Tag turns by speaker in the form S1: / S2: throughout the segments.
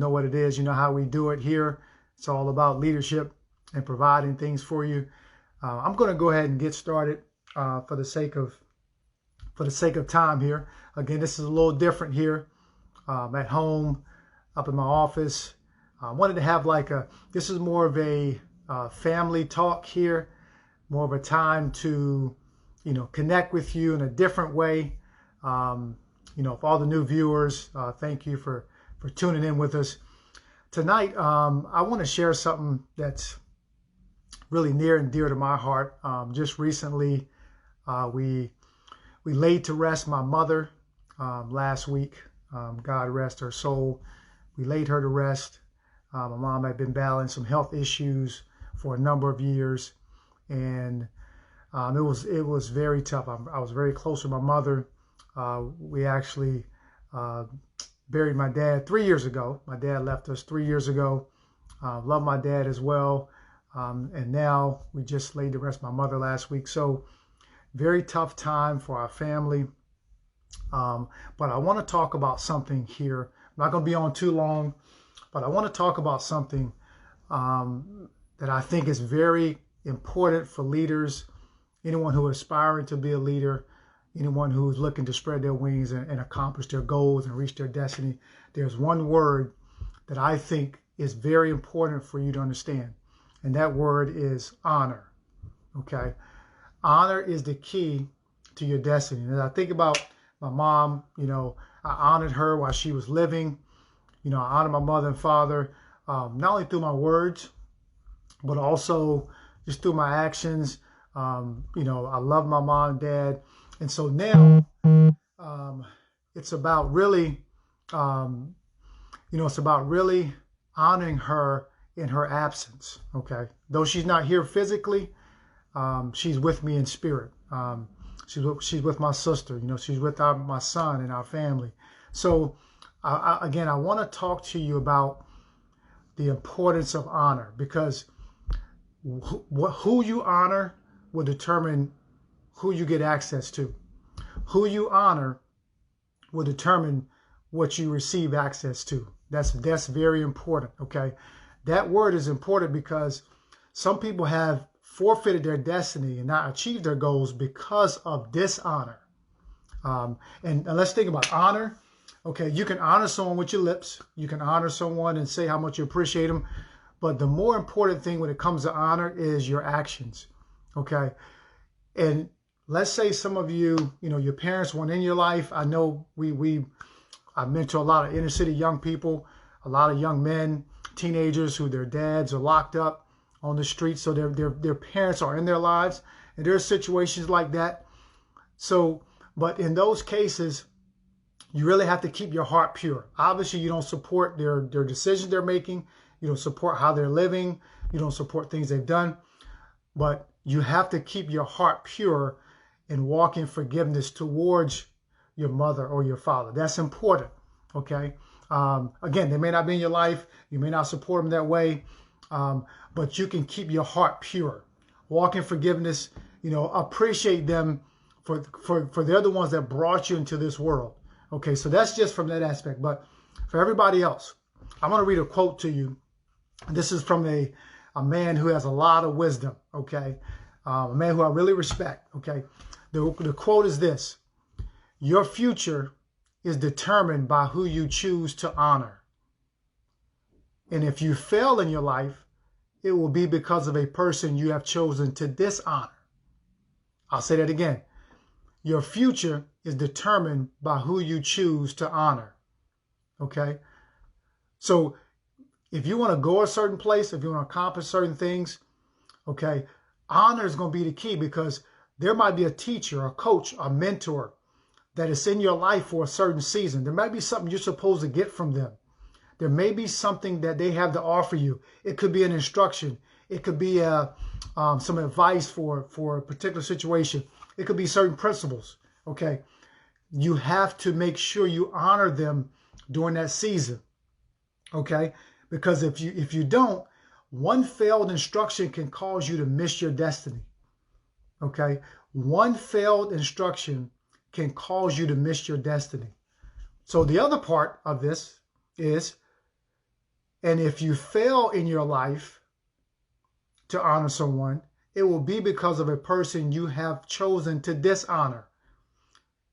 S1: know what it is. You know how we do it here. It's all about leadership and providing things for you. I'm going to go ahead and get started for the sake of time here. Again, this is a little different here at home, up in my office. I wanted to have this is more of a family talk here, more of a time to, connect with you in a different way. For all the new viewers, thank you for tuning in with us. Tonight, I want to share something that's really near and dear to my heart. Just recently, we laid to rest my mother last week. God rest her soul. We laid her to rest. My mom had been battling some health issues for a number of years, and it was very tough. I was very close with my mother. We actually buried my dad 3 years ago. My dad left us 3 years ago. Love my dad as well. And now we just laid to rest my mother last week. So very tough time for our family. But I want to talk about something here. I'm not going to be on too long, but I want to talk about something that I think is very important for leaders, anyone who is aspiring to be a leader, anyone who's looking to spread their wings and accomplish their goals and reach their destiny. There's one word that I think is very important for you to understand, and that word is honor. Okay? Honor is the key to your destiny. And as I think about my mom, I honored her while she was living. I honored my mother and father, not only through my words, but also just through my actions. I love my mom and dad. And so now it's about really, it's about really honoring her in her absence. Okay. Though she's not here physically, she's with me in spirit. She's with my sister, she's with my son and our family. So again, I want to talk to you about the importance of honor, because who you honor will determine who you get access to. Who you honor will determine what you receive access to. That's very important, okay? That word is important because some people have forfeited their destiny and not achieved their goals because of dishonor. And let's think about honor. Okay, you can honor someone with your lips. You can honor someone and say how much you appreciate them. But the more important thing when it comes to honor is your actions, okay? And let's say some of you, your parents weren't in your life. I know I mentor a lot of inner city young people, a lot of young men, teenagers who their dads are locked up on the streets, so their parents are in their lives, and there are situations like that. So, but in those cases, you really have to keep your heart pure. Obviously, you don't support their decisions they're making. You don't support how they're living. You don't support things they've done. But you have to keep your heart pure and walk in forgiveness towards your mother or your father. That's important, okay? Again, they may not be in your life. You may not support them that way, but you can keep your heart pure. Walk in forgiveness, appreciate them for they're the ones that brought you into this world. Okay, so that's just from that aspect. But for everybody else, I'm going to read a quote to you. This is from a man who has a lot of wisdom, okay? A man who I really respect, okay? The quote is this: your future is determined by who you choose to honor. And if you fail in your life, it will be because of a person you have chosen to dishonor. I'll say that again. Your future is determined by who you choose to honor. Okay? So if you want to go a certain place, if you want to accomplish certain things, okay, honor is going to be the key, because there might be a teacher, a coach, a mentor that is in your life for a certain season. There might be something you're supposed to get from them. There may be something that they have to offer you. It could be an instruction. It could be some advice for a particular situation. It could be certain principles, okay? You have to make sure you honor them during that season, okay? Because if you don't, one failed instruction can cause you to miss your destiny, okay? One failed instruction can cause you to miss your destiny. So the other part of this is And if you fail in your life to honor someone, it will be because of a person you have chosen to dishonor.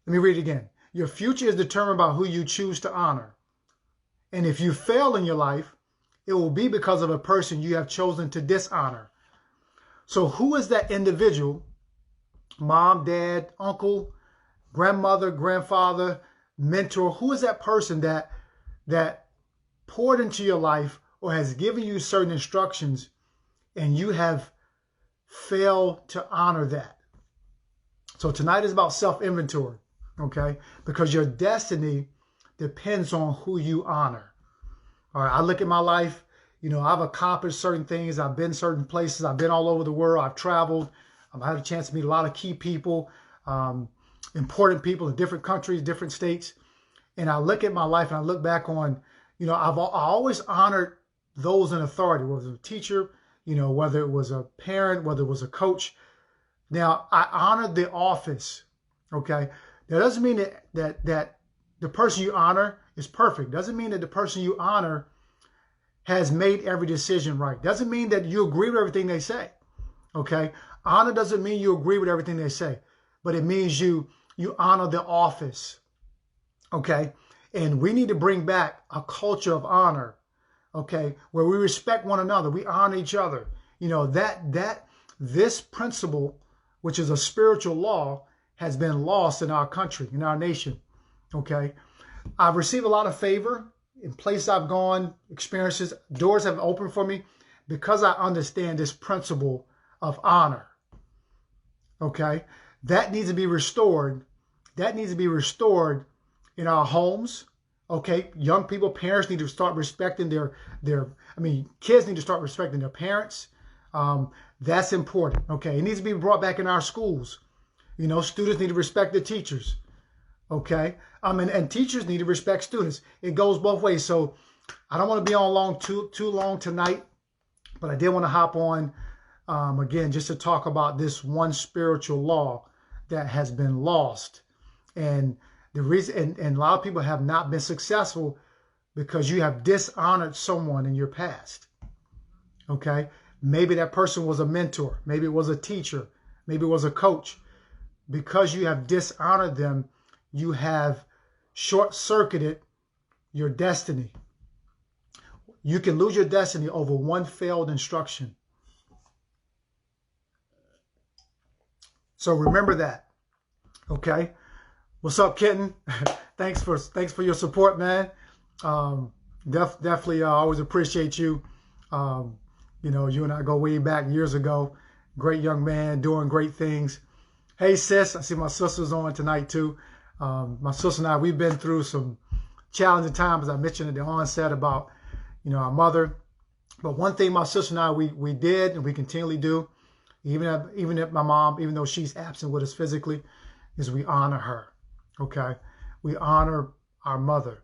S1: Let me read it again. Your future is determined by who you choose to honor. And if you fail in your life, it will be because of a person you have chosen to dishonor. So who is that individual, mom, dad, uncle, grandmother, grandfather, mentor? Who is that person that poured into your life or has given you certain instructions and you have failed to honor that? So tonight is about self-inventory, okay? Because your destiny depends on who you honor. All right, I look at my life, you know, I've accomplished certain things. I've been certain places. I've been all over the world. I've traveled. I've had a chance to meet a lot of key people, important people in different countries, different states. And I look at my life and I look back on, you know, I always honored those in authority, whether it was a teacher, you know, whether it was a parent, whether it was a coach. Now, I honored the office, okay? That doesn't mean that the person you honor is perfect. Doesn't mean that the person you honor has made every decision right. Doesn't mean that you agree with everything they say, okay? Honor doesn't mean you agree with everything they say, but it means you honor the office, okay? And we need to bring back a culture of honor, okay, where we respect one another, we honor each other. You know, this principle, which is a spiritual law, has been lost in our country, in our nation, okay? I've received a lot of favor in places I've gone, experiences, doors have opened for me because I understand this principle of honor, okay? That needs to be restored. That needs to be restored in our homes, okay? Young people, parents need to start respecting kids need to start respecting their parents. That's important, okay? It needs to be brought back in our schools. You know, students need to respect their teachers, okay? And teachers need to respect students. It goes both ways. So I don't want to be on too long tonight, but I did want to hop on again just to talk about this one spiritual law that has been lost. And the reason, and a lot of people have not been successful because you have dishonored someone in your past, okay? Maybe that person was a mentor. Maybe it was a teacher. Maybe it was a coach. Because you have dishonored them, you have short-circuited your destiny. You can lose your destiny over one failed instruction. So remember that, okay? What's up, Kitten? thanks for your support, man. Definitely always appreciate you. You know, you and I go way back years ago. Great young man, doing great things. Hey, sis, I see my sister's on tonight, too. My sister and I, we've been through some challenging times, as I mentioned at the onset about, you know, our mother. But one thing my sister and I, we did and we continually do, even if my mom, even though she's absent with us physically, is we honor her, okay? We honor our mother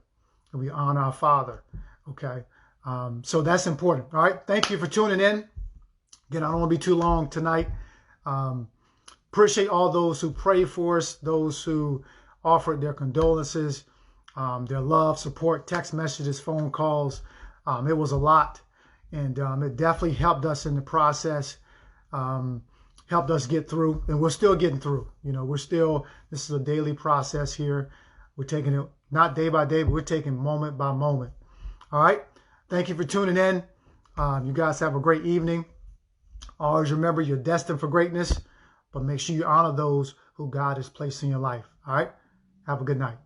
S1: and we honor our father, okay? So that's important, all right? Thank you for tuning in. Again, I don't want to be too long tonight. Appreciate all those who prayed for us, those who offered their condolences, their love, support, text messages, phone calls. It was a lot, and it definitely helped us in the process, helped us get through, and we're still getting through. You know, this is a daily process here. We're taking it not day by day, but we're taking moment by moment. All right. Thank you for tuning in. You guys have a great evening. Always remember you're destined for greatness, but make sure you honor those who God has placed in your life. All right? Have a good night.